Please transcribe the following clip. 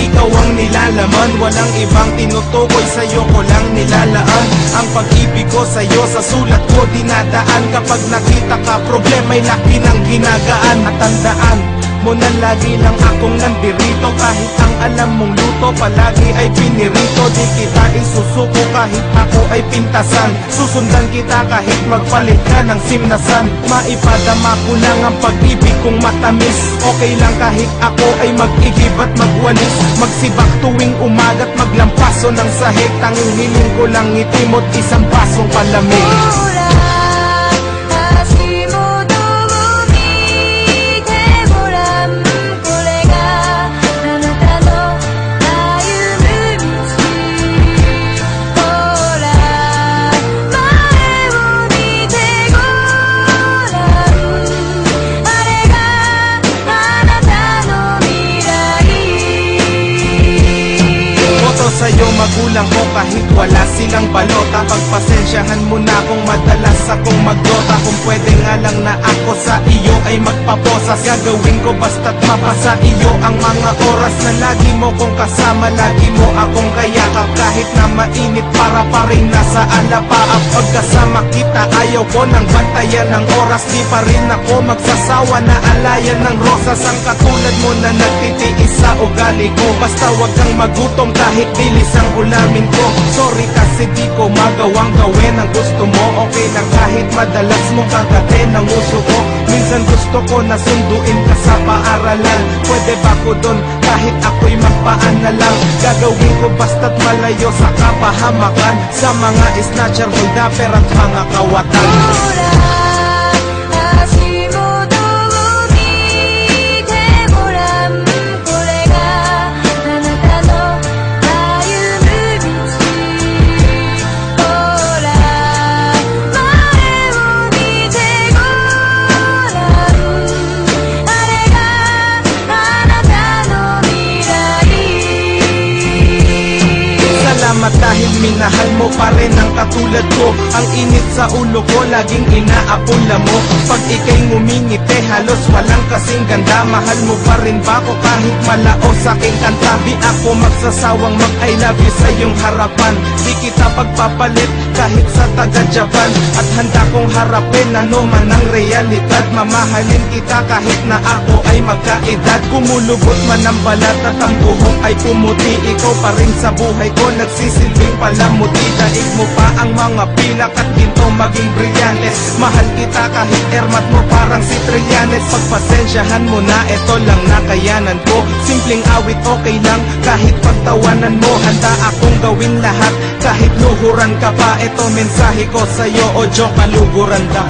ikaw ang nilalaman. Walang ibang tinutukoy, sa'yo ko lang nilalaan. Ang pag-ibig ko sa'yo sa sulat ko dinadaan. Kapag nakita ka, problema'y laki ng ginagaan. At tandaan mo na lagi lang akong nandirito. Kahit ang alam mong luto palagi ay pinirito. Di kita isusuko kahit ako ay pintasan. Susundan kita kahit magpalit ka ng simnasan. Maipadama ko lang ang pag-ibig kong matamis. Okay lang kahit ako ay mag-igib at magwalis. Magsibak tuwing umaga't maglampaso ng sahig. Tanging hiling ko lang ngiti mo't isang basong palamig. Sa'yo magulang ko kahit wala silang balota. Pagpasensyahan mo na kung madalas akong magdota. Kung pwede nga lang na ako sa iyo ay magpaposas. Gagawin ko basta't mapasa iyo ang mga oras na lagi mo kong kasama. Lagi mo akong kayakap kahit na mainit para pa rin nasa alapaap. Pagkasama kita ayaw ko ng bantayan ng oras. Di pa rin ako magsasawa na alayan ng rosas. Ang katulad mo na nagtitiis sa ugali ko. Basta wag kang magutom kahit bilis ang ulamin ko. Sorry kasi di ko magawang gawin ang gusto mo. Okay lang kahit madalas mo kagatin ang uso ko. Minsan gusto ko na sunduin ka sa paaralan. Pwede ba ko dun kahit ako'y magpaan na lang. Gagawin ko basta't malayo sa kapahamakan. Sa mga snatcher, holdaper at mga kawatan. Dahil minahal mo pa rin ang katulad ko. Ang init sa ulo ko laging inaapula mo. Pag ika'y ngumingiti halos walang kasing ganda. Mahal mo pa rin ba ako kahit malaos aking kanta? Di ako magsasawang mag-I love you sa iyong harapan. Di kita pagpapalit kahit sa taga-Japan. At handa kong harapin ano man ang realidad. Mamahalin kita kahit na ako ay magkaedad. Kumulubot man ang balat at ang buhok ay pumuti. Ikaw pa rin sa buhay ko nagsisilbing palamuti. Daig mo pa ang mga pilak at ginto maging brilyantes. Mahal kita kahit ermat mo parang si Trillanes. Pagpasensyahan mo na ito lang nakayanan ko. Simpleng awit okay lang kahit pagtawanan mo. Handa akong gawin lahat kahit luhuran ka pa. Ito mensahe ko sa'yo o joke kaluguran ka.